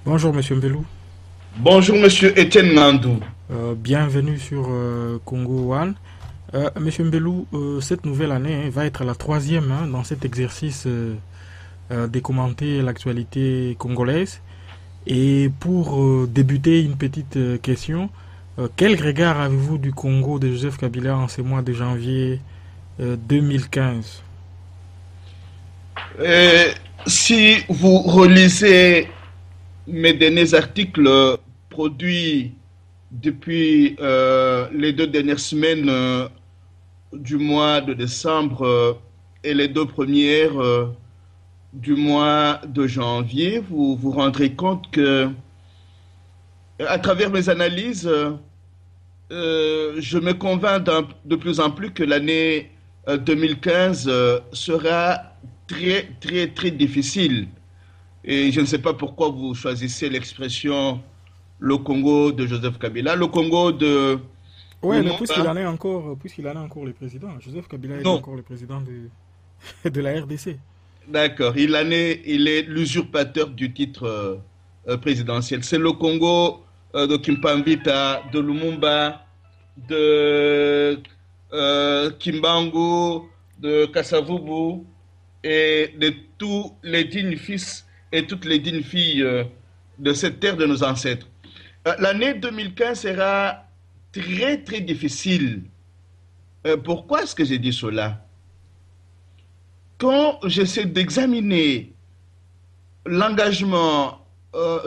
Bonjour Monsieur Mbelou. Bonjour Monsieur Etienne Nandou. Bienvenue sur Congo One. Monsieur Mbelou, cette nouvelle année va être la troisième dans cet exercice de commenter l'actualité congolaise. Et pour débuter, une petite question. Quel regard avez-vous du Congo de Joseph Kabila en ce mois de janvier 2015? Euh, Si vous relisez mes derniers articles produits depuis les 2 dernières semaines du mois de décembre et les 2 premières du mois de janvier, vous vous rendrez compte que, à travers mes analyses, je me convainc de plus en plus que l'année 2015 sera très, très, très difficile. Et je ne sais pas pourquoi vous choisissez l'expression le Congo de Joseph Kabila. Le Congo de Ouais, mais Lumumba, puisqu'il en est encore le président, Joseph Kabila est non, encore le président de la RDC. d'accord, il est l'usurpateur du titre présidentiel. C'est le Congo de Kimpambita, de Lumumba, de Kimbangu, de Kassavubu et de tous les dignes fils et toutes les dignes filles de cette terre de nos ancêtres. L'année 2015 sera très très difficile. Pourquoi est-ce que j'ai dit cela? Quand j'essaie d'examiner l'engagement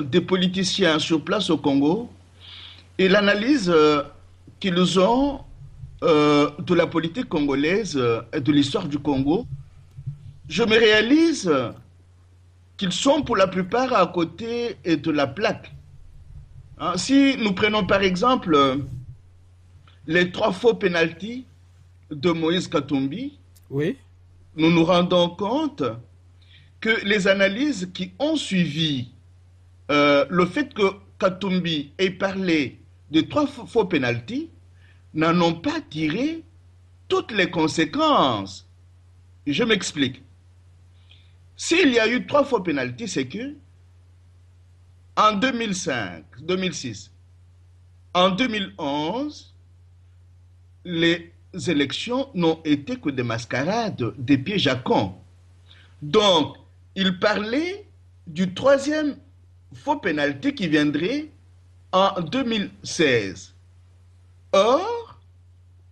des politiciens sur place au Congo et l'analyse qu'ils ont de la politique congolaise et de l'histoire du Congo, je me réalise qu'ils sont pour la plupart à côté de la plaque. Hein, si nous prenons par exemple les 3 faux pénaltys de Moïse Katumbi, Oui. nous nous rendons compte que les analyses qui ont suivi le fait que Katumbi ait parlé de 3 faux pénaltys n'en ont pas tiré toutes les conséquences. Je m'explique. S'il y a eu 3 faux pénaltys, c'est que en 2005, 2006, en 2011, les élections n'ont été que des mascarades, des pièges à con. Donc, il parlait du troisième faux pénalty qui viendrait en 2016. Or,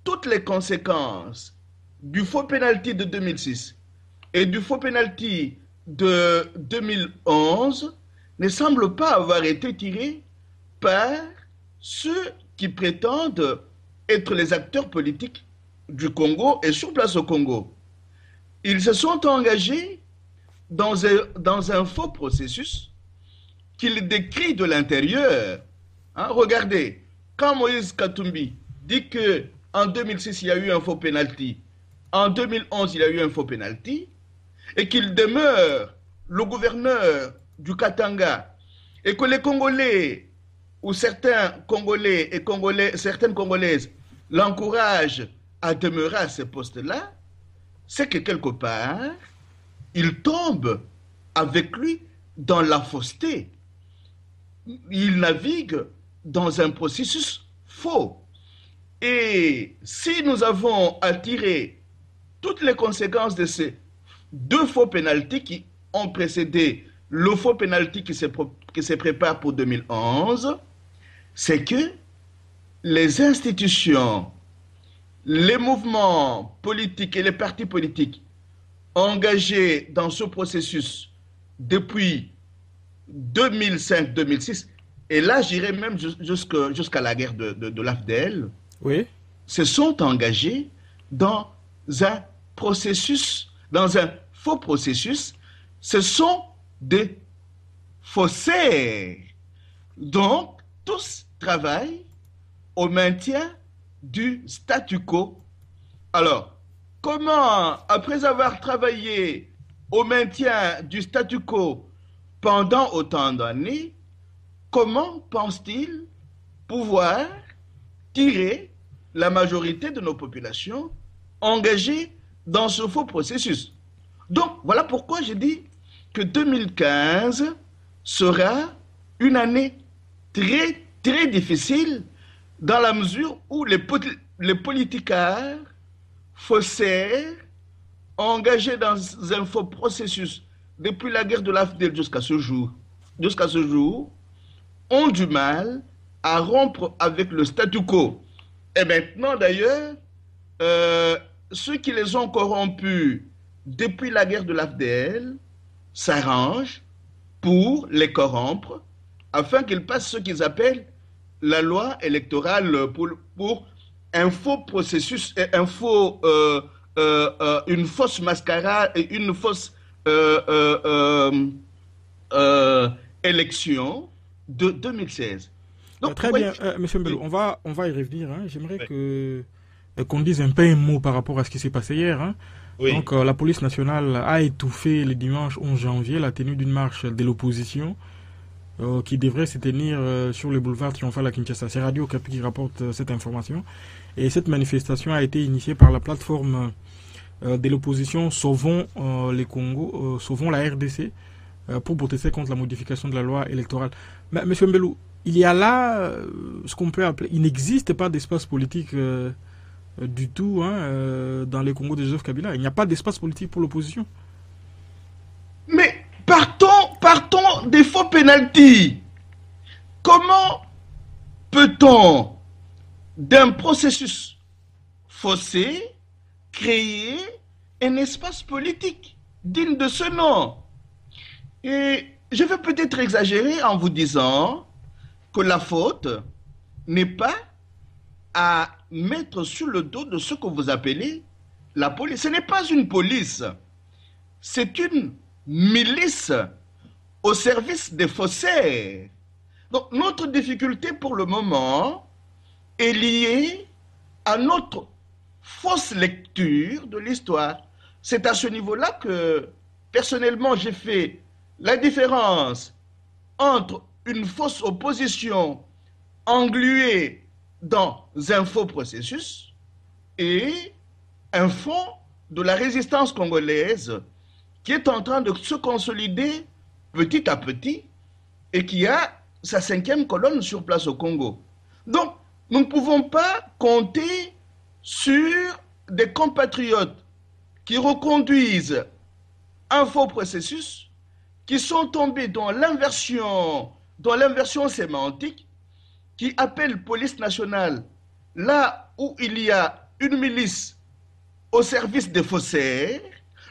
toutes les conséquences du faux pénalty de 2006 et du faux pénalty de 2011 ne semblent pas avoir été tirées par ceux qui prétendent être les acteurs politiques du Congo et sur place au Congo. Ils se sont engagés dans un faux processus qu'ils décrivent de l'intérieur. Hein, regardez, quand Moïse Katumbi dit que en 2006 il y a eu un faux penalty, en 2011 il y a eu un faux penalty, et qu'il demeure le gouverneur du Katanga, et que les Congolais ou certains Congolais et certaines Congolaises l'encouragent à demeurer à ce poste-là, c'est que quelque part, il tombe avec lui dans la fausseté. Il navigue dans un processus faux. Et si nous avons à tirer toutes les conséquences de ces 2 faux pénaltys qui ont précédé le faux pénalty qui se prépare pour 2011, c'est que les institutions, les mouvements politiques et les partis politiques engagés dans ce processus depuis 2005-2006, et là j'irai même jusqu'à la guerre de l'AFDL, Oui. se sont engagés dans un processus, dans un faux processus. Ce sont des faussaires. Donc, tous travaillent au maintien du statu quo. Alors, comment, après avoir travaillé au maintien du statu quo pendant autant d'années, comment pense-t-il pouvoir tirer la majorité de nos populations engagées dans ce faux processus? Donc, voilà pourquoi je dis que 2015 sera une année très, très difficile dans la mesure où les politicards, faussaires, engagés dans un faux processus depuis la guerre de l'AFDEL jusqu'à ce jour, ont du mal à rompre avec le statu quo. Et maintenant, d'ailleurs, ceux qui les ont corrompus depuis la guerre de l'AFDL s'arrangent pour les corrompre afin qu'ils passent ce qu'ils appellent la loi électorale pour un faux processus, une fausse mascarade et une fausse élection de 2016. Donc, Très bien, Monsieur Mbello, on va y revenir. Hein. J'aimerais qu'on dise un peu un mot par rapport à ce qui s'est passé hier. Hein. oui. Donc, la police nationale a étouffé le dimanche 11 janvier la tenue d'une marche de l'opposition qui devrait se tenir sur le boulevard Triomphal à Kinshasa. C'est Radio Okapi qui rapporte cette information. Et cette manifestation a été initiée par la plateforme de l'opposition Sauvons les Congo, Sauvons la RDC, pour protester contre la modification de la loi électorale. Mais, Monsieur Mbelou, il y a là ce qu'on peut appeler, il n'existe pas d'espace politique du tout dans les Congo de Joseph Kabila. Il n'y a pas d'espace politique pour l'opposition. Mais partons des faux pénaltys. Comment peut-on, d'un processus faussé, créer un espace politique digne de ce nom? Et je vais peut-être exagérer en vous disant que la faute n'est pas à mettre sur le dos de ce que vous appelez la police. Ce n'est pas une police, c'est une milice au service des faussaires. Donc notre difficulté pour le moment est liée à notre fausse lecture de l'histoire. C'est à ce niveau-là que, personnellement, j'ai fait la différence entre une fausse opposition engluée dans un faux processus et un fond de la résistance congolaise qui est en train de se consolider petit à petit et qui a sa 5e colonne sur place au Congo. Donc, nous ne pouvons pas compter sur des compatriotes qui reconduisent un faux processus, qui sont tombés dans l'inversion sémantique, qui appelle police nationale là où il y a une milice au service des faussaires.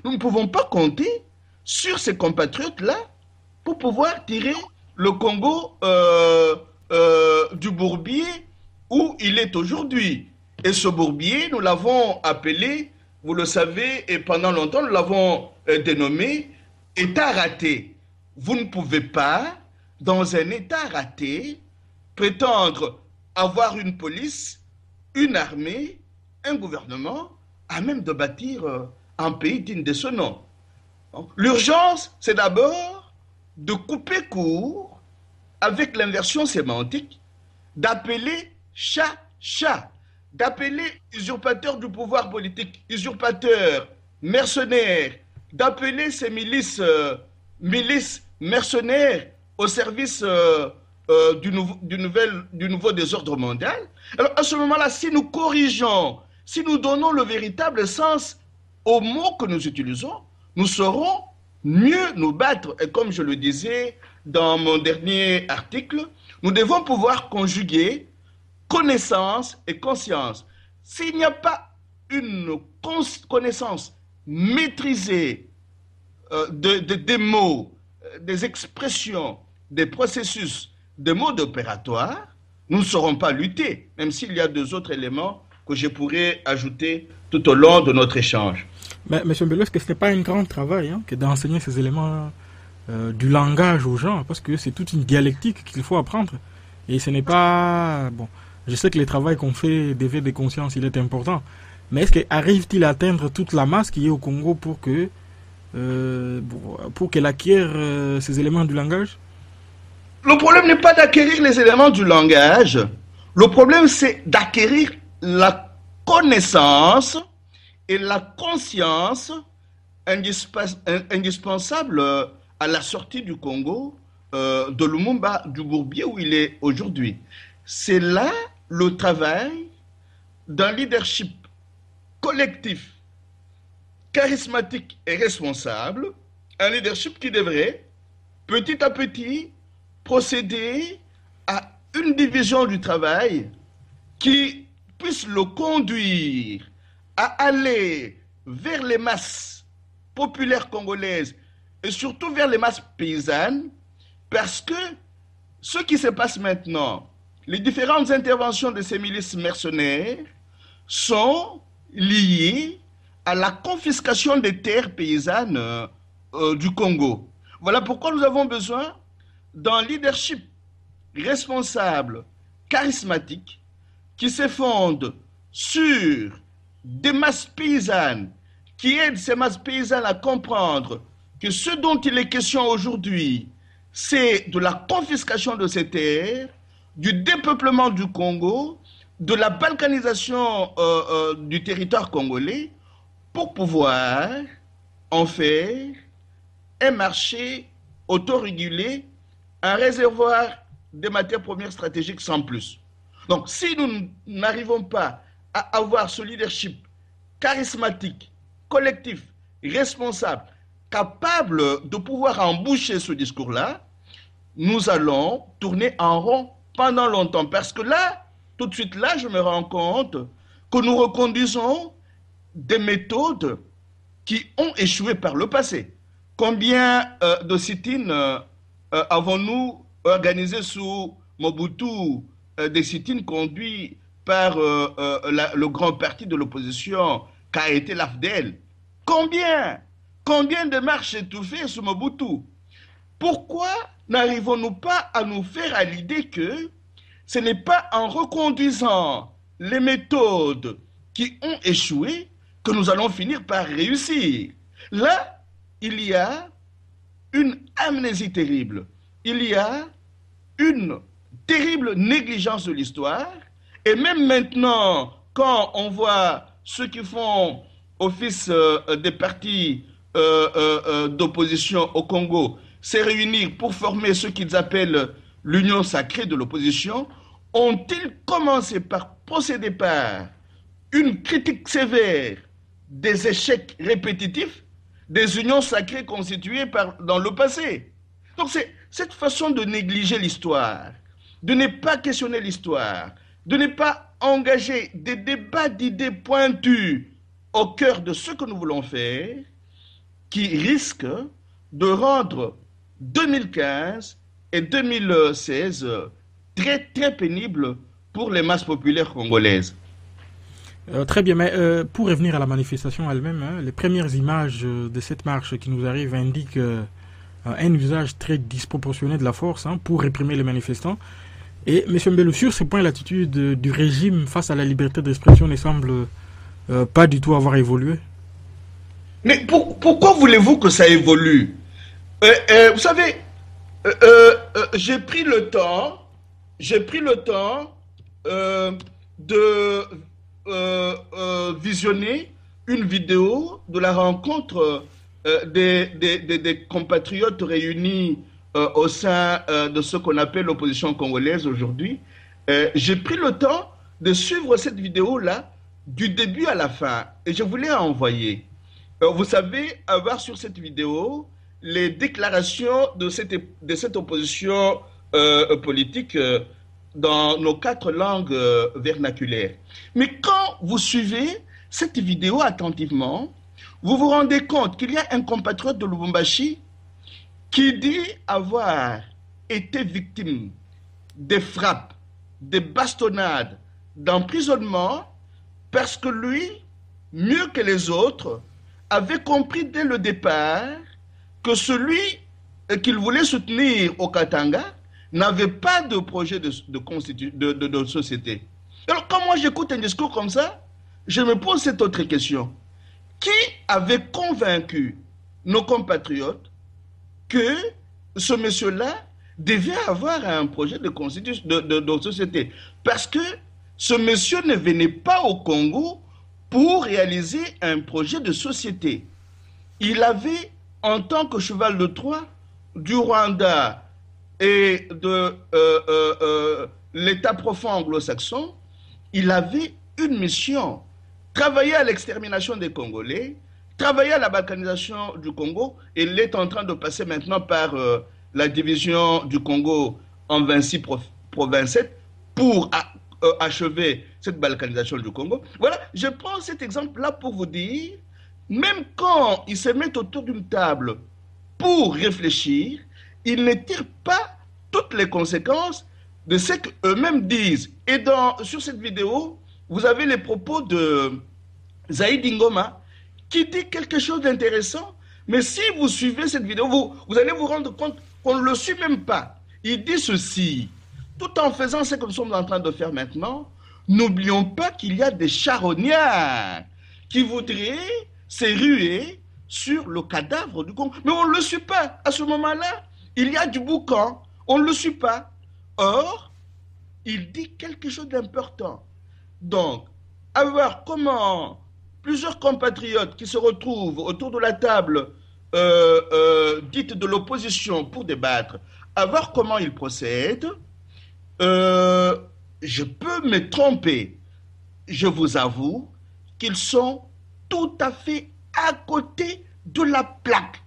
Nous ne pouvons pas compter sur ces compatriotes-là pour pouvoir tirer le Congo du bourbier où il est aujourd'hui. Et ce bourbier, nous l'avons appelé, vous le savez, et pendant longtemps, nous l'avons dénommé État raté. Vous ne pouvez pas, dans un État raté, prétendre avoir une police, une armée, un gouvernement, à même de bâtir un pays digne de ce nom. L'urgence, c'est d'abord de couper court avec l'inversion sémantique, d'appeler chat, chat, d'appeler usurpateur du pouvoir politique, usurpateur, mercenaire, d'appeler ces milices mercenaires au service du nouveau désordre mondial. Alors à ce moment-là, si nous corrigeons, si nous donnons le véritable sens aux mots que nous utilisons, nous saurons mieux nous battre. Et comme je le disais dans mon dernier article, nous devons pouvoir conjuguer connaissance et conscience. S'il n'y a pas une connaissance maîtrisée des mots, des expressions, des processus, des modes opératoires, nous ne saurons pas lutter, même s'il y a 2 autres éléments que je pourrais ajouter tout au long de notre échange. Mais M. Mbello, est-ce que ce n'est pas un grand travail que d'enseigner ces éléments du langage aux gens? Parce que c'est toute une dialectique qu'il faut apprendre. Et ce n'est pas... Bon, je sais que le travail qu'on fait d'éveil de conscience, il est important. Mais est-ce qu'arrive-t-il à atteindre toute la masse qui est au Congo pour qu'elle acquiert ces éléments du langage? Le problème n'est pas d'acquérir les éléments du langage. Le problème, c'est d'acquérir la connaissance et la conscience indispensable à la sortie du Congo de Lumumba, du bourbier où il est aujourd'hui. C'est là le travail d'un leadership collectif, charismatique et responsable, un leadership qui devrait petit à petit procéder à une division du travail qui puisse le conduire à aller vers les masses populaires congolaises et surtout vers les masses paysannes, parce que ce qui se passe maintenant, les différentes interventions de ces milices mercenaires sont liées à la confiscation des terres paysannes du Congo. Voilà pourquoi nous avons besoin d'un leadership responsable, charismatique, qui se fonde sur des masses paysannes, qui aident ces masses paysannes à comprendre que ce dont il est question aujourd'hui, c'est de la confiscation de ces terres, du dépeuplement du Congo, de la balkanisation du territoire congolais, pour pouvoir en faire un marché autorégulé, un réservoir de matières premières stratégiques sans plus. Donc, si nous n'arrivons pas à avoir ce leadership charismatique, collectif, responsable, capable de pouvoir emboucher ce discours-là, nous allons tourner en rond pendant longtemps. Parce que là, tout de suite là, je me rends compte que nous reconduisons des méthodes qui ont échoué par le passé. Combien de sit-ins avons-nous organisé sous Mobutu, des sit-ins conduits par le grand parti de l'opposition qu'a été l'AFDEL? Combien de marches étouffées sous Mobutu? Pourquoi n'arrivons-nous pas à nous faire à l'idée que ce n'est pas en reconduisant les méthodes qui ont échoué que nous allons finir par réussir? Là, il y a une amnésie terrible. Il y a une terrible négligence de l'histoire. Et même maintenant, quand on voit ceux qui font office des partis d'opposition au Congo se réunir pour former ce qu'ils appellent l'union sacrée de l'opposition, ont-ils commencé par procéder par une critique sévère des échecs répétitifs des unions sacrées constituées dans le passé? Donc c'est cette façon de négliger l'histoire, de ne pas questionner l'histoire, de ne pas engager des débats d'idées pointues au cœur de ce que nous voulons faire, qui risque de rendre 2015 et 2016 très très pénibles pour les masses populaires congolaises. Très bien, mais pour revenir à la manifestation elle-même, hein, les premières images de cette marche qui nous arrivent indiquent un usage très disproportionné de la force pour réprimer les manifestants. Et M. Mbelou, sur ce point, l'attitude du régime face à la liberté d'expression ne semble pas du tout avoir évolué. Mais pourquoi voulez-vous que ça évolue? Vous savez, j'ai pris le temps de visionner une vidéo de la rencontre des compatriotes réunis au sein de ce qu'on appelle l'opposition congolaise aujourd'hui. J'ai pris le temps de suivre cette vidéo-là du début à la fin et je voulais envoyer. Vous savez, avoir sur cette vidéo les déclarations de cette opposition politique dans nos 4 langues vernaculaires. Mais quand vous suivez cette vidéo attentivement, vous vous rendez compte qu'il y a un compatriote de Lubumbashi qui dit avoir été victime des frappes, des bastonnades, d'emprisonnement, parce que lui, mieux que les autres, avait compris dès le départ que celui qu'il voulait soutenir au Katanga n'avait pas de projet de société. Alors quand moi j'écoute un discours comme ça, je me pose cette autre question. Qui avait convaincu nos compatriotes que ce monsieur-là devait avoir un projet de société? Parce que ce monsieur ne venait pas au Congo pour réaliser un projet de société. Il avait, en tant que cheval de Troie, du Rwanda et de l'État profond anglo-saxon, il avait une mission, travailler à l'extermination des Congolais, travailler à la balkanisation du Congo, et il est en train de passer maintenant par la division du Congo en 26 provinces pour achever cette balkanisation du Congo. Voilà, je prends cet exemple-là pour vous dire, même quand ils se mettent autour d'une table pour réfléchir, ils ne tirent pas toutes les conséquences de ce qu'eux-mêmes disent. Et sur cette vidéo, vous avez les propos de Zaïd Ngoma qui dit quelque chose d'intéressant. Mais si vous suivez cette vidéo, vous allez vous rendre compte qu'on ne le suit même pas. Il dit ceci, tout en faisant ce que nous sommes en train de faire maintenant, n'oublions pas qu'il y a des charognards qui voudraient se ruer sur le cadavre du Congo. Mais on ne le suit pas. À ce moment-là, il y a du boucan. On ne le suit pas. Or, il dit quelque chose d'important. Donc, à voir comment plusieurs compatriotes qui se retrouvent autour de la table dite de l'opposition pour débattre, à voir comment ils procèdent, je peux me tromper. Je vous avoue qu'ils sont tout à fait à côté de la plaque.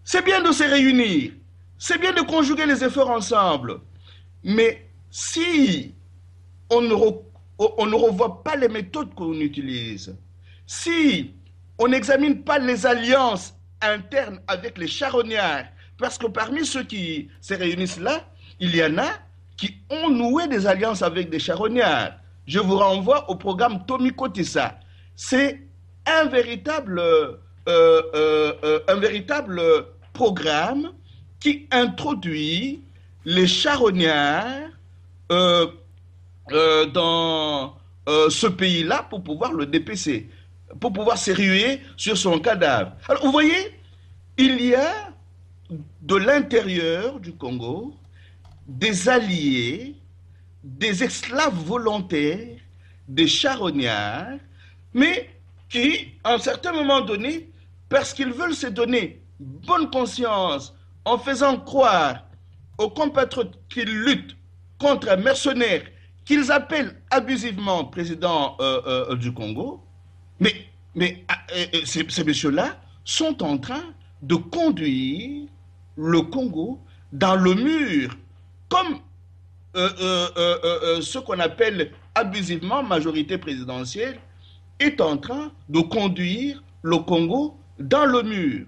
C'est bien de se réunir, c'est bien de conjuguer les efforts ensemble, mais si on ne revoit pas les méthodes qu'on utilise, si on n'examine pas les alliances internes avec les charognards, parce que parmi ceux qui se réunissent là, il y en a qui ont noué des alliances avec des charognards. Je vous renvoie au programme Tomiko Tissa. C'est un véritable programme qui introduit les charognards dans ce pays-là pour pouvoir le dépêcher, pour pouvoir se ruer sur son cadavre. Alors, vous voyez, il y a de l'intérieur du Congo des alliés, des esclaves volontaires, des charognards, mais qui, à un certain moment donné, parce qu'ils veulent se donner bonne conscience en faisant croire aux compatriotes qu'ils luttent contre un mercenaire qu'ils appellent abusivement président du Congo, mais ces messieurs-là sont en train de conduire le Congo dans le mur, comme ce qu'on appelle abusivement majorité présidentielle est en train de conduire le Congo dans le mur.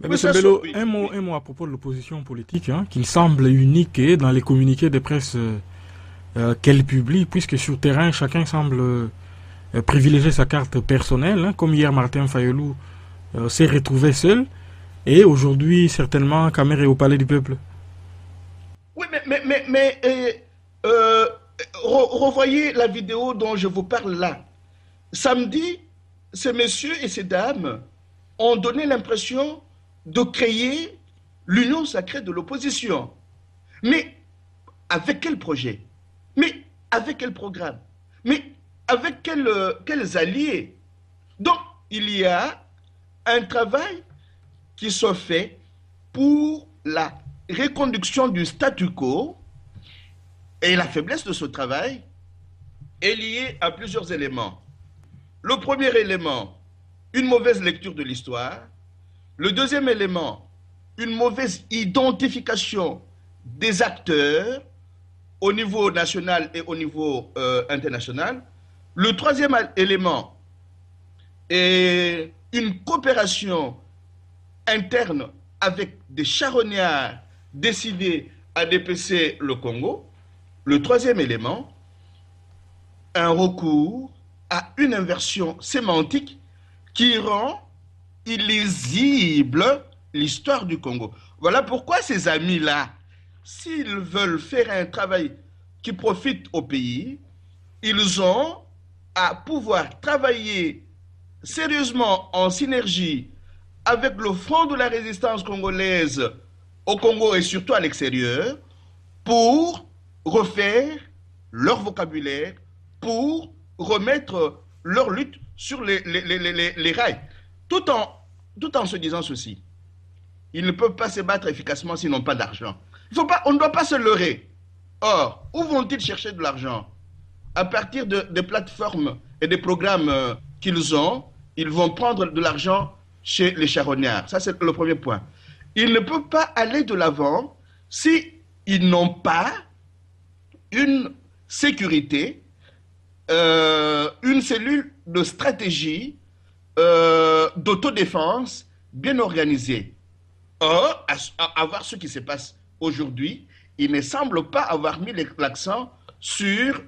Mais M. Bello, un mot à propos de l'opposition politique, hein, qui semble unique dans les communiqués de presse qu'elle publie, puisque sur terrain, chacun semble privilégier sa carte personnelle, hein, comme hier Martin Fayolou s'est retrouvé seul, et aujourd'hui, certainement, Kamer est au Palais du Peuple. Oui, mais revoyez la vidéo dont je vous parle là. Samedi, ces messieurs et ces dames ont donné l'impression de créer l'union sacrée de l'opposition. Mais avec quel projet? Mais avec quel programme? Mais avec quels alliés? Donc, il y a un travail qui se fait pour la reconduction du statu quo, et la faiblesse de ce travail est liée à plusieurs éléments. Le premier élément, une mauvaise lecture de l'histoire. Le deuxième élément, une mauvaise identification des acteurs au niveau national et au niveau international. Le troisième élément est une coopération interne avec des charognards décidés à dépêcher le Congo. Le troisième élément, un recours à une inversion sémantique qui rend illisible l'histoire du Congo. Voilà pourquoi ces amis-là, s'ils veulent faire un travail qui profite au pays, ils ont à pouvoir travailler sérieusement en synergie avec le Front de la résistance congolaise au Congo et surtout à l'extérieur pour refaire leur vocabulaire, pour remettre leur lutte sur les rails, tout en se disant ceci. Ils ne peuvent pas se battre efficacement s'ils n'ont pas d'argent. On ne doit pas se leurrer. Or, où vont-ils chercher de l'argent? À partir des plateformes et des programmes qu'ils ont, ils vont prendre de l'argent chez les charognards. Ça, c'est le premier point. Ils ne peuvent pas aller de l'avant si ils n'ont pas une sécurité, une cellule de stratégie d'autodéfense bien organisée. Or, à voir ce qui se passe aujourd'hui, il ne semble pas avoir mis l'accent sur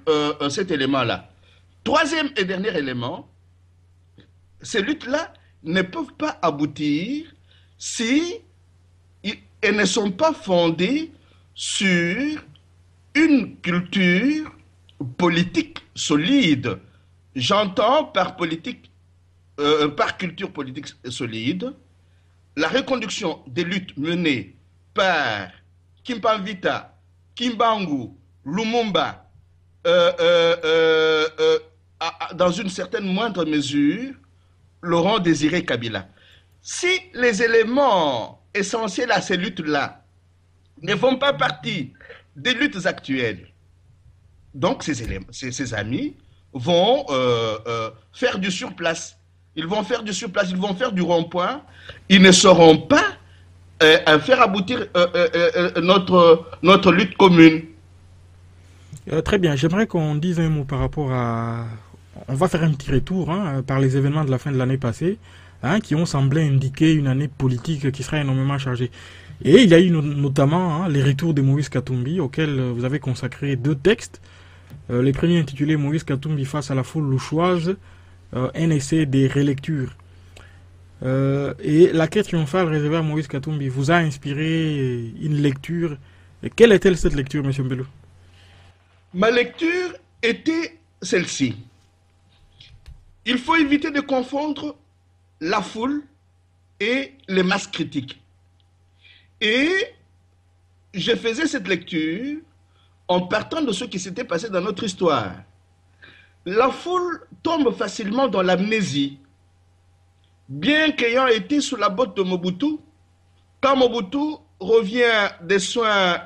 cet élément-là. Troisième et dernier élément, ces luttes-là ne peuvent pas aboutir si elles ne sont pas fondées sur une culture politique solide. J'entends par culture politique solide la reconduction des luttes menées par Kimpavita, Kimbangu, Lumumba, dans une certaine moindre mesure, Laurent Désiré Kabila. Si les éléments essentiels à ces luttes-là ne font pas partie des luttes actuelles, donc ces amis vont faire du surplace. Ils vont faire du surplace, ils vont faire du rond-point. Ils ne sauront pas faire aboutir notre lutte commune. Très bien, j'aimerais qu'on dise un mot par rapport à... On va faire un petit retour par les événements de la fin de l'année passée, qui ont semblé indiquer une année politique qui sera énormément chargée. Et il y a eu notamment les retours de Moïse Katumbi, auxquels vous avez consacré 2 textes. Les premiers intitulés Moïse Katumbi face à la foule louchoise, un essai des relectures. Et la quête triomphale réservée à Moïse Katumbi vous a inspiré une lecture. Et quelle est-elle cette lecture, M. Mbelou? Ma lecture était celle-ci. Il faut éviter de confondre la foule et les masses critiques. Et je faisais cette lecture en partant de ce qui s'était passé dans notre histoire. La foule tombe facilement dans l'amnésie. Bien qu'ayant été sous la botte de Mobutu, quand Mobutu revient des soins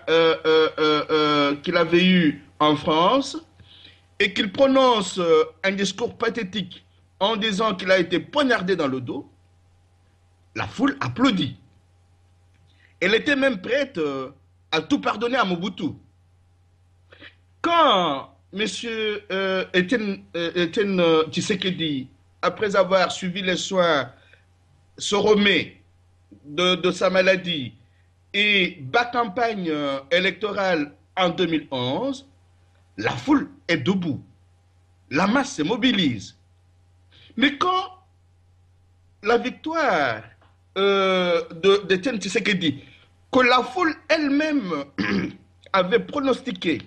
qu'il avait eus en France et qu'il prononce un discours pathétique en disant qu'il a été poignardé dans le dos, la foule applaudit. Elle était même prête à tout pardonner à Mobutu. Quand M. Etienne Tshisekedi, après avoir suivi les soins, se remet de sa maladie et bat campagne électorale en 2011, la foule est debout. La masse se mobilise. Mais quand la victoire d'Etienne Tshisekedi, que la foule elle-même avait pronostiqué,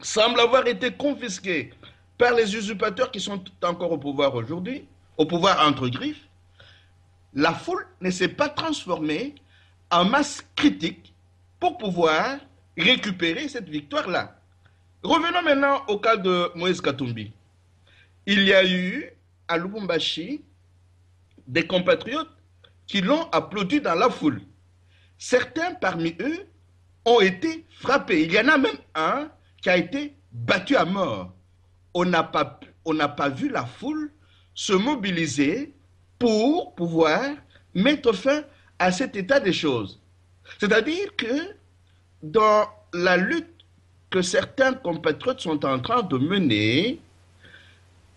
semble avoir été confisquée par les usurpateurs qui sont encore au pouvoir aujourd'hui, au pouvoir entre griffes, la foule ne s'est pas transformée en masse critique pour pouvoir récupérer cette victoire-là. Revenons maintenant au cas de Moïse Katumbi. Il y a eu à Lubumbashi des compatriotes qui l'ont applaudi dans la foule. Certains parmi eux ont été frappés. Il y en a même un qui a été battu à mort. On n'a pas vu la foule se mobiliser pour pouvoir mettre fin à cet état des choses. C'est-à-dire que dans la lutte que certains compatriotes sont en train de mener,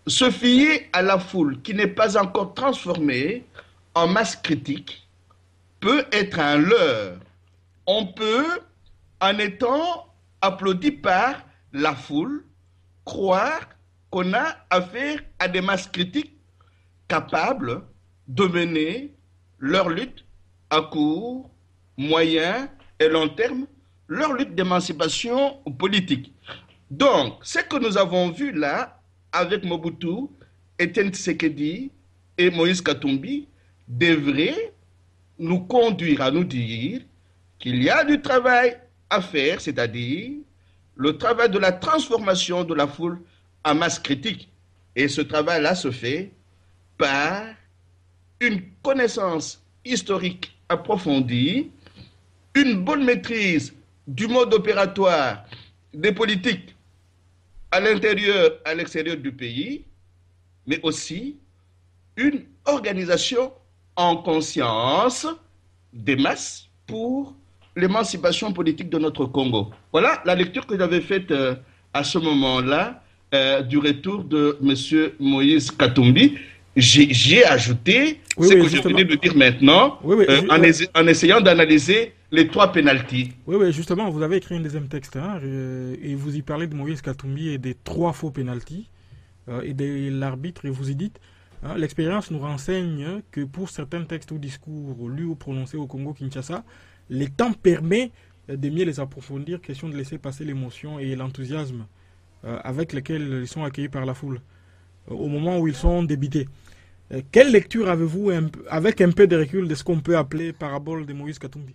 se fier à la foule qui n'est pas encore transformée en masse critique peut être un leurre. On peut, en étant applaudi par la foule, croire qu'on a affaire à des masses critiques capables de mener leur lutte à court, moyen et long terme, leur lutte d'émancipation politique. Donc, ce que nous avons vu là, avec Mobutu, Etienne Tshisekedi et Moïse Katumbi, devrait nous conduire à nous dire qu'il y a du travail à faire, c'est-à-dire le travail de la transformation de la foule en masse critique. Et ce travail-là se fait par une connaissance historique approfondie, une bonne maîtrise du mode opératoire des politiques à l'intérieur, à l'extérieur du pays, mais aussi une organisation en conscience des masses pour l'émancipation politique de notre Congo. Voilà la lecture que j'avais faite à ce moment-là du retour de M. Moïse Katumbi. J'ai ajouté ce que je venais de dire maintenant en essayant d'analyser les 3 pénaltys. Oui, justement, vous avez écrit un deuxième texte hein, et vous y parlez de Moïse Katumbi et des 3 faux pénaltys et de l'arbitre et vous y dites l'expérience nous renseigne que pour certains textes ou discours lus ou prononcés au Congo-Kinshasa, le temps permet de mieux les approfondir, question de laisser passer l'émotion et l'enthousiasme avec lesquels ils sont accueillis par la foule au moment où ils sont débités. Quelle lecture avez-vous avec un peu de recul de ce qu'on peut appeler parabole de Moïse Katumbi?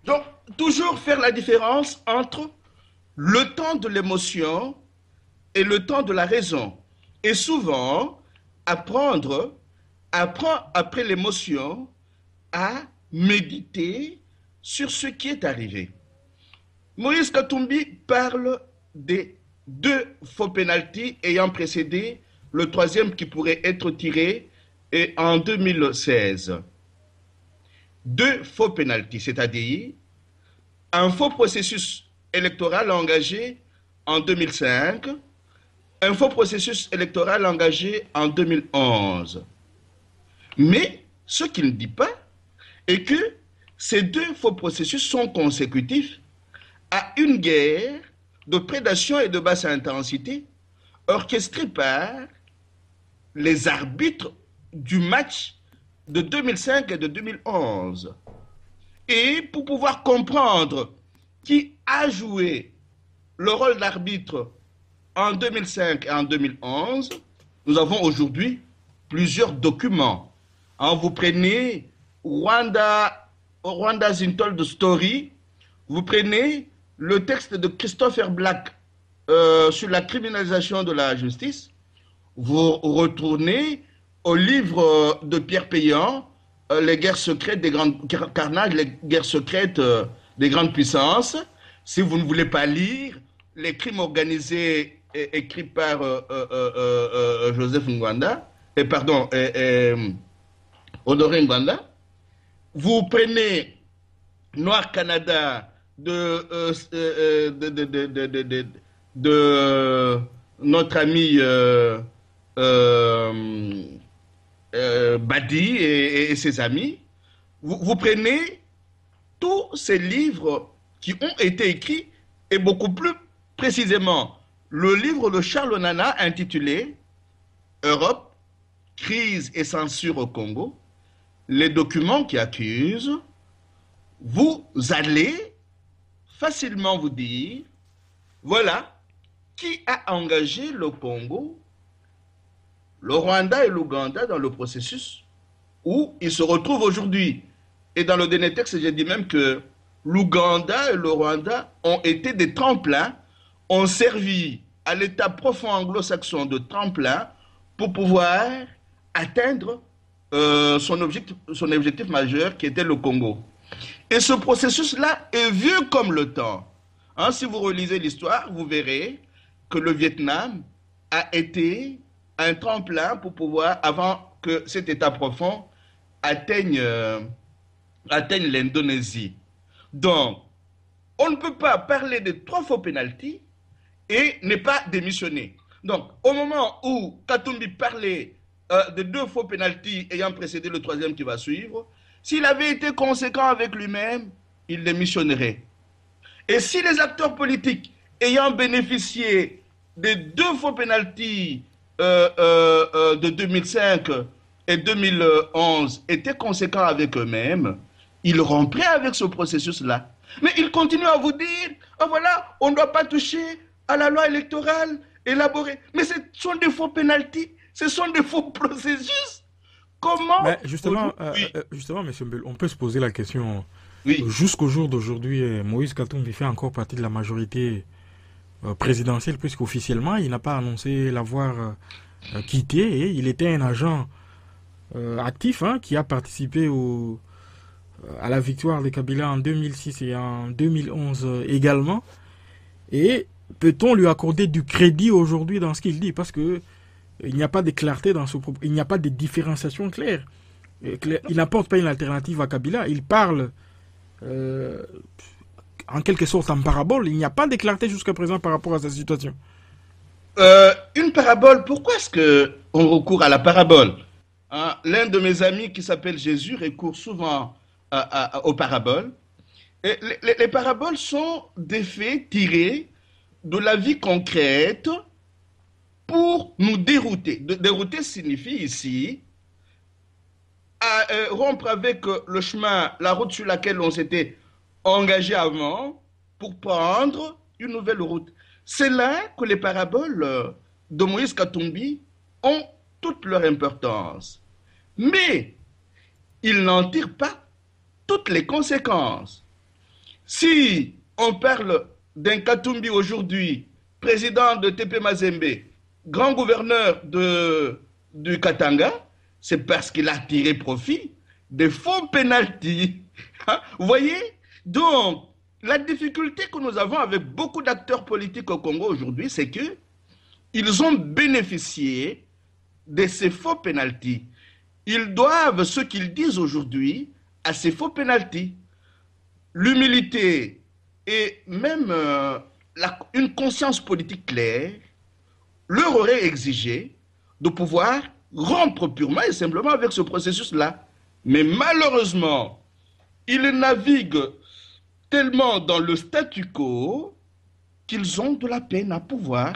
Donc, toujours faire la différence entre le temps de l'émotion et le temps de la raison. Et souvent, apprendre après l'émotion à méditer sur ce qui est arrivé. Moïse Katumbi parle des 2 faux pénaltys ayant précédé le 3e qui pourrait être tiré en 2016. 2 faux pénaltys, c'est-à-dire un faux processus électoral engagé en 2005, un faux processus électoral engagé en 2011. Mais ce qu'il ne dit pas est que ces 2 faux processus sont consécutifs à une guerre de prédation et de basse intensité orchestrée par les arbitres du match de 2005 et de 2011. Et pour pouvoir comprendre qui a joué le rôle d'arbitre en 2005 et en 2011, nous avons aujourd'hui plusieurs documents. Vous prenez Rwanda's Untold Story, vous prenez le texte de Christopher Black sur la criminalisation de la justice, vous retournez au livre de Pierre Péan, les guerres secrètes des grandes carnages, les guerres secrètes des grandes puissances. Si vous ne voulez pas lire les crimes organisés écrits par Joseph Ngwanda, Honoré Ngwanda, vous prenez Noir Canada de notre ami Badi et ses amis, vous prenez tous ces livres qui ont été écrits, et beaucoup plus précisément le livre de Charles Nana intitulé Europe, crise et censure au Congo, les documents qui accusent, vous allez facilement vous dire, voilà qui a engagé le Congo, le Rwanda et l'Ouganda dans le processus où ils se retrouvent aujourd'hui. Et dans le dernier texte, j'ai dit même que l'Ouganda et le Rwanda ont été des tremplins, ont servi à l'État profond anglo-saxon de tremplin pour pouvoir atteindre son objectif majeur qui était le Congo. Et ce processus-là est vieux comme le temps. Si vous relisez l'histoire, vous verrez que le Vietnam a été un tremplin pour pouvoir, avant que cet État profond atteigne l'Indonésie. Donc, on ne peut pas parler de 3 faux pénaltys et ne pas démissionner. Donc, au moment où Katumbi parlait de 2 faux pénaltys ayant précédé le 3e qui va suivre, s'il avait été conséquent avec lui-même, il démissionnerait. Et si les acteurs politiques ayant bénéficié des 2 faux pénaltys de 2005 et 2011 étaient conséquents avec eux-mêmes, ils rompraient avec ce processus-là. Mais ils continuent à vous dire, oh voilà, on ne doit pas toucher à la loi électorale élaborée. Mais ce sont des faux pénaltys, ce sont des faux processus. Comment... Mais justement, M. Mbelu, on peut se poser la question. Oui. Jusqu'au jour d'aujourd'hui, Moïse Katumbi fait encore partie de la majorité présidentielle, puisqu'officiellement, il n'a pas annoncé l'avoir quitté. Et il était un agent actif qui a participé à la victoire de Kabila en 2006 et en 2011 également. Et peut-on lui accorder du crédit aujourd'hui dans ce qu'il dit? Parce que il n'y a pas de clarté dans ce propos, il n'y a pas de différenciation claire. Il n'apporte pas une alternative à Kabila, il parle en quelque sorte en parabole, il n'y a pas de clarté jusqu'à présent par rapport à sa situation. Une parabole, pourquoi est-ce qu'on recourt à la parabole? Hein, l'un de mes amis qui s'appelle Jésus recourt souvent aux paraboles. Et les paraboles sont des faits tirés de la vie concrète pour nous dérouter. Dérouter signifie ici rompre avec le chemin, la route sur laquelle on s'était engagé avant pour prendre une nouvelle route. C'est là que les paraboles de Moïse Katumbi ont toute leur importance. Mais ils n'en tirent pas toutes les conséquences. Si on parle d'un Katumbi aujourd'hui, président de TP Mazembe, grand gouverneur du Katanga, c'est parce qu'il a tiré profit des faux pénaltys. Vous voyez? Donc, la difficulté que nous avons avec beaucoup d'acteurs politiques au Congo aujourd'hui, c'est que ils ont bénéficié de ces faux pénaltys. Ils doivent ce qu'ils disent aujourd'hui à ces faux pénaltys. L'humilité et même une conscience politique claire leur aurait exigé de pouvoir rompre purement et simplement avec ce processus-là. Mais malheureusement, ils naviguent tellement dans le statu quo qu'ils ont de la peine à pouvoir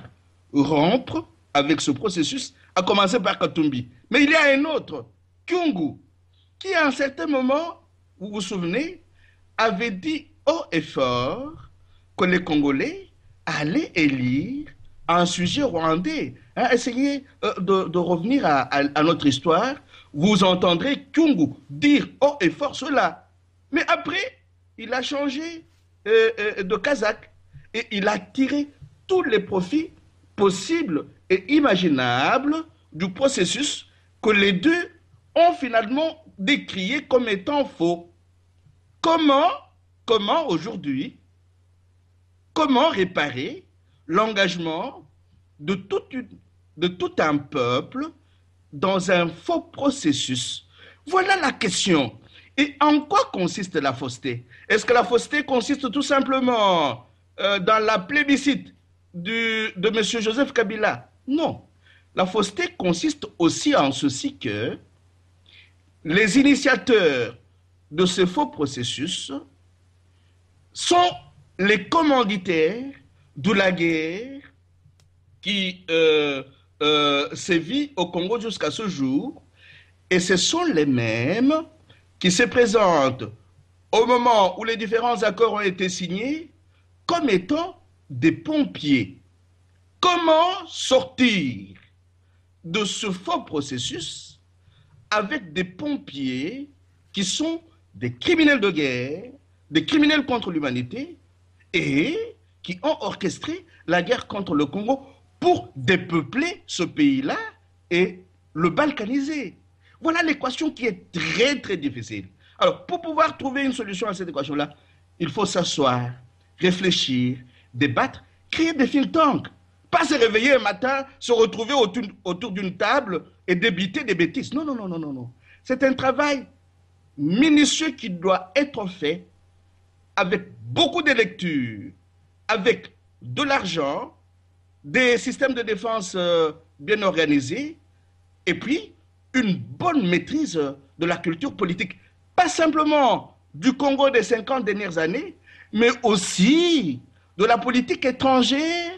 rompre avec ce processus, à commencer par Katumbi. Mais il y a un autre, Kyungu, qui à un certain moment, vous vous souvenez, avait dit haut et fort que les Congolais allaient élire un sujet rwandais. Hein, essayez de revenir à notre histoire. Vous entendrez Kyungu dire haut et fort cela. Mais après, il a changé de Kazakh et il a tiré tous les profits possibles et imaginables du processus que les deux ont finalement décrié comme étant faux. Comment aujourd'hui, comment réparer l'engagement de tout un peuple dans un faux processus? Voilà la question. Et en quoi consiste la fausseté? Est-ce que la fausseté consiste tout simplement dans la plébiscite de M. Joseph Kabila? Non. La fausseté consiste aussi en ceci que les initiateurs de ce faux processus sont les commanditaires de la guerre qui sévit au Congo jusqu'à ce jour, et ce sont les mêmes qui se présentent au moment où les différents accords ont été signés comme étant des pompiers. Comment sortir de ce faux processus avec des pompiers qui sont des criminels de guerre, des criminels contre l'humanité et qui ont orchestré la guerre contre le Congo pour dépeupler ce pays-là et le balkaniser? Voilà l'équation qui est très très difficile. Alors, pour pouvoir trouver une solution à cette équation-là, il faut s'asseoir, réfléchir, débattre, créer des think tanks. Pas se réveiller un matin, se retrouver autour d'une table et débiter des bêtises. Non, non, non, non, non, non. C'est un travail minutieux qui doit être fait avec beaucoup de lectures, avec de l'argent, des systèmes de défense bien organisés, et puis une bonne maîtrise de la culture politique. Pas simplement du Congo des 50 dernières années, mais aussi de la politique étrangère,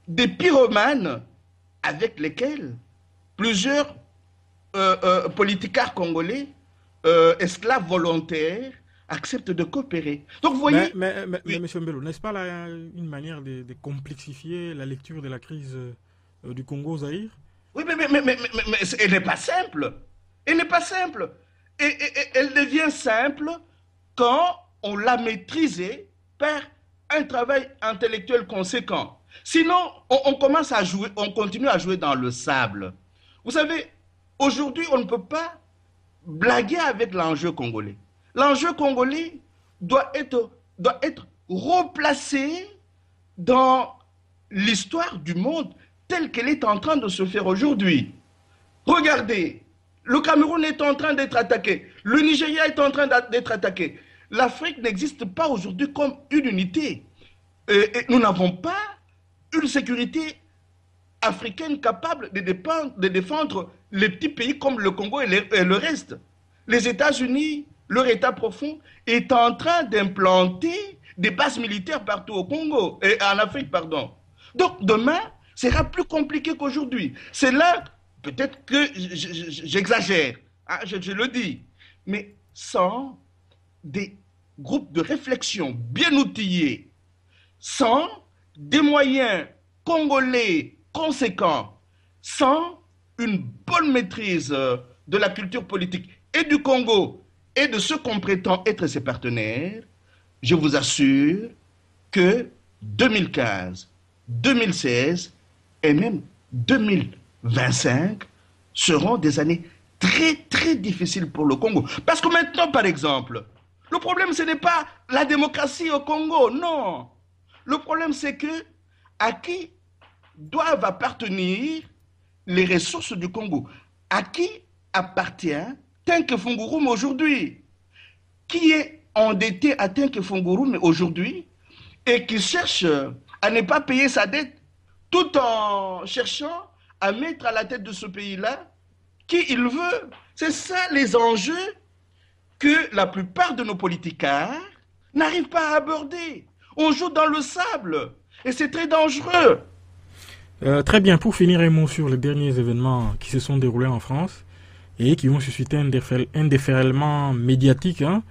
des pyromanes avec lesquels plusieurs politicards congolais, esclaves volontaires, acceptent de coopérer. Donc vous voyez... Mais M. Mbelo, n'est-ce pas là une manière de complexifier la lecture de la crise du Congo-Zaïre? Oui, mais elle n'est pas simple. Elle n'est pas simple. Et elle devient simple quand on l'a maîtrisée par un travail intellectuel conséquent. Sinon, on commence à jouer, on continue à jouer dans le sable. Vous savez, aujourd'hui, on ne peut pas blaguer avec l'enjeu congolais. L'enjeu congolais doit être replacé dans l'histoire du monde telle qu'elle est en train de se faire aujourd'hui. Regardez, le Cameroun est en train d'être attaqué, le Nigeria est en train d'être attaqué. L'Afrique n'existe pas aujourd'hui comme une unité. Et nous n'avons pas une sécurité africaine capable de défendre les petits pays comme le Congo et le reste. Les États-Unis, leur État profond, est en train d'implanter des bases militaires partout au Congo, et en Afrique, pardon. Donc demain, sera plus compliqué qu'aujourd'hui. C'est là, peut-être que j'exagère, hein, je le dis, mais sans des groupes de réflexion bien outillés, sans des moyens congolais conséquents, sans une bonne maîtrise de la culture politique et du Congo et de ceux qu'on prétend être ses partenaires, je vous assure que 2015, 2016 et même 2025 seront des années très très difficiles pour le Congo. Parce que maintenant, par exemple, le problème ce n'est pas la démocratie au Congo, non. Le problème c'est que à qui doivent appartenir les ressources du Congo? À qui appartient Tenke Fungurume aujourd'hui? Qui est endetté à Tenke Fungurume aujourd'hui et qui cherche à ne pas payer sa dette tout en cherchant à mettre à la tête de ce pays-là qui il veut? C'est ça les enjeux que la plupart de nos politiciens n'arrivent pas à aborder. On joue dans le sable et c'est très dangereux. Très bien, pour finir un mot sur les derniers événements qui se sont déroulés en France et qui ont suscité un déferlement médiatique, hein,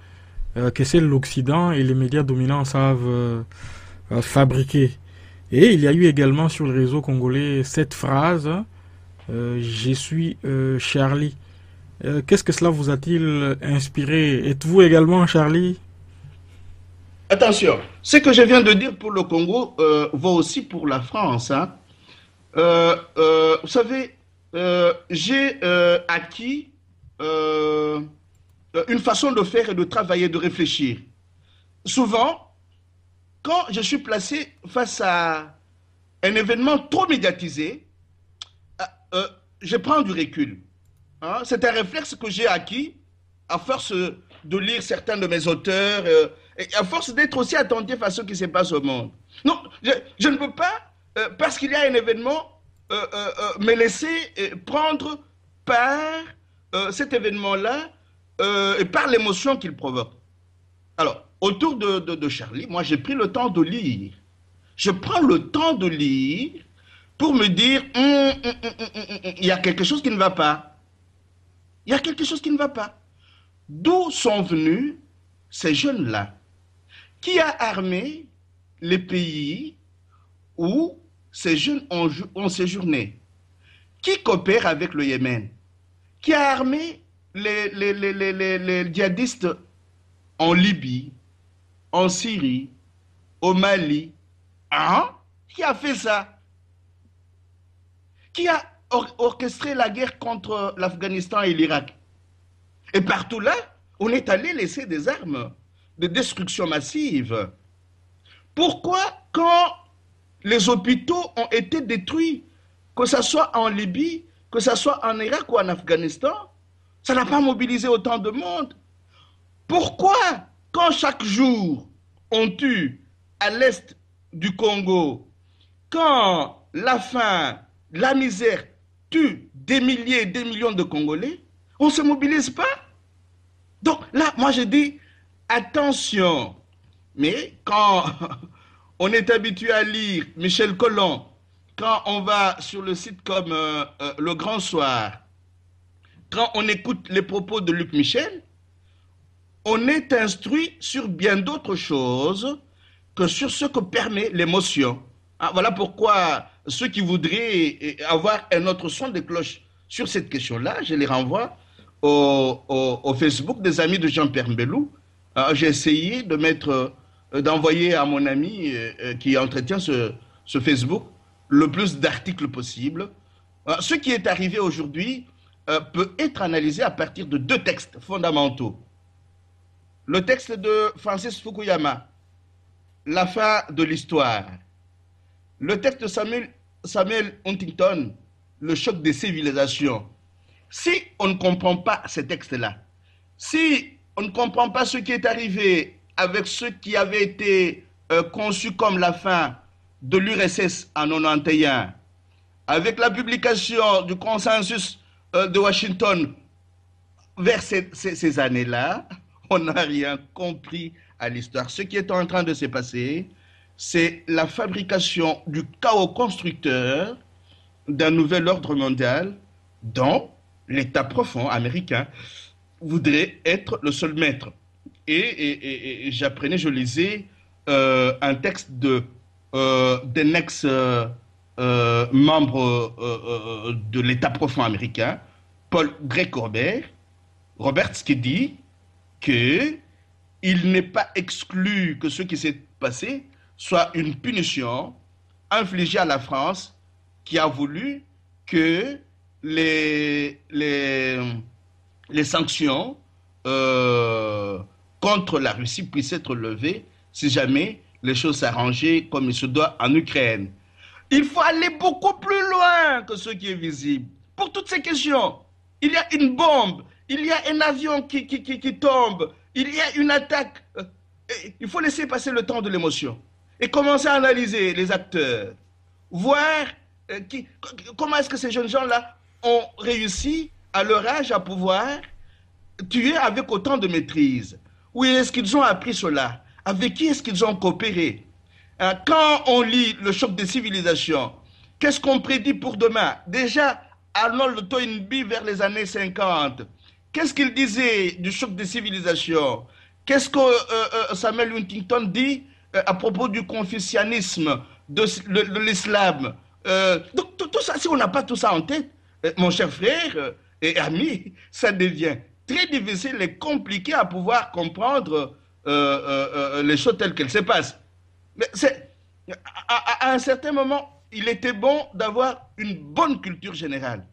que c'est l'Occident et les médias dominants savent fabriquer. Et il y a eu également sur le réseau congolais cette phrase, je suis Charlie. Qu'est-ce que cela vous a-t-il inspiré? Êtes-vous également Charlie? Attention, ce que je viens de dire pour le Congo vaut aussi pour la France, hein. Vous savez, j'ai acquis une façon de faire et de travailler, de réfléchir. Souvent, quand je suis placé face à un événement trop médiatisé, je prends du recul. Hein. C'est un réflexe que j'ai acquis à force de lire certains de mes auteurs et à force d'être aussi attentif à ce qui se passe au monde. Non, je ne peux pas parce qu'il y a un événement, me laisser prendre par cet événement-là et par l'émotion qu'il provoque. Alors, autour de Charlie, moi j'ai pris le temps de lire. Je prends le temps de lire pour me dire, il y a quelque chose qui ne va pas. Il y a quelque chose qui ne va pas. D'où sont venus ces jeunes-là? Qui a armé les pays où ces jeunes ont séjourné? Qui coopère avec le Yémen? Qui a armé les djihadistes en Libye, en Syrie, au Mali? Hein? Qui a fait ça? Qui a orchestré la guerre contre l'Afghanistan et l'Irak? Et partout là, on est allé laisser des armes de destruction massive. Pourquoi, quand les hôpitaux ont été détruits, que ce soit en Libye, que ce soit en Irak ou en Afghanistan, ça n'a pas mobilisé autant de monde? Pourquoi, quand chaque jour on tue à l'est du Congo, quand la faim, la misère tue des milliers et des millions de Congolais, on ne se mobilise pas? Donc là, moi je dis, attention, mais quand on est habitué à lire Michel Collomb, quand on va sur le site comme Le Grand Soir, quand on écoute les propos de Luc Michel, on est instruit sur bien d'autres choses que sur ce que permet l'émotion. Ah, voilà pourquoi ceux qui voudraient avoir un autre son de cloche sur cette question-là, je les renvoie au Facebook des amis de Jean-Pierre Mbelou. J'ai essayé de d'envoyer à mon ami qui entretient ce Facebook le plus d'articles possible. Ce qui est arrivé aujourd'hui peut être analysé à partir de deux textes fondamentaux. le texte de Francis Fukuyama, La fin de l'histoire, le texte de Samuel Huntington, Le choc des civilisations. Si on ne comprend pas ces textes-là, si on ne comprend pas ce qui est arrivé avec ce qui avait été conçu comme la fin de l'URSS en 91, avec la publication du consensus de Washington vers ces années-là, on n'a rien compris à l'histoire. Ce qui est en train de se passer, c'est la fabrication du chaos constructeur d'un nouvel ordre mondial dont l'État profond américain voudrait être le seul maître. Et j'apprenais, je lisais un texte d'un ex-membre de l'État profond américain, Paul Greg Roberts, qui dit qu'il n'est pas exclu que ce qui s'est passé soit une punition infligée à la France qui a voulu que les sanctions contre la Russie puissent être levées si jamais les choses s'arrangeaient comme il se doit en Ukraine. Il faut aller beaucoup plus loin que ce qui est visible. Pour toutes ces questions, il y a une bombe, il y a un avion qui tombe, il y a une attaque. Il faut laisser passer le temps de l'émotion et commencer à analyser les acteurs, voir comment est-ce que ces jeunes gens-là ont réussi à leur âge à pouvoir tuer avec autant de maîtrise. Où est-ce qu'ils ont appris cela? Avec qui est-ce qu'ils ont coopéré? Quand on lit Le choc des civilisations, qu'est-ce qu'on prédit pour demain? Déjà, Arnold Toynbee vers les années 50, qu'est-ce qu'il disait du choc des civilisations? Qu'est-ce que Samuel Huntington dit à propos du confucianisme, de l'islam? Donc tout ça, si on n'a pas tout ça en tête, mon cher frère et ami, ça devient très difficile et compliqué à pouvoir comprendre les choses telles qu'elles se passent. Mais à un certain moment, il était bon d'avoir une bonne culture générale.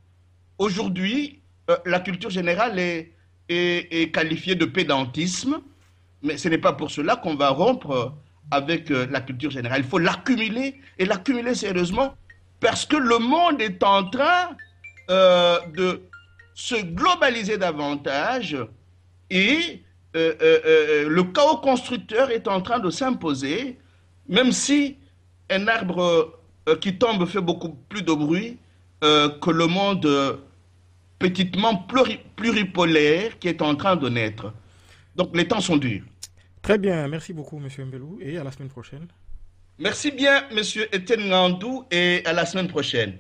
Aujourd'hui, la culture générale est qualifiée de pédantisme, mais ce n'est pas pour cela qu'on va rompre avec la culture générale. Il faut l'accumuler et l'accumuler sérieusement parce que le monde est en train de se globaliser davantage et le chaos constructeur est en train de s'imposer, même si un arbre qui tombe fait beaucoup plus de bruit que le monde petitement pluripolaire qui est en train de naître. Donc les temps sont durs. Très bien, merci beaucoup, Monsieur Mbelou, et à la semaine prochaine. Merci bien, Monsieur Etienne Ngandou, et à la semaine prochaine.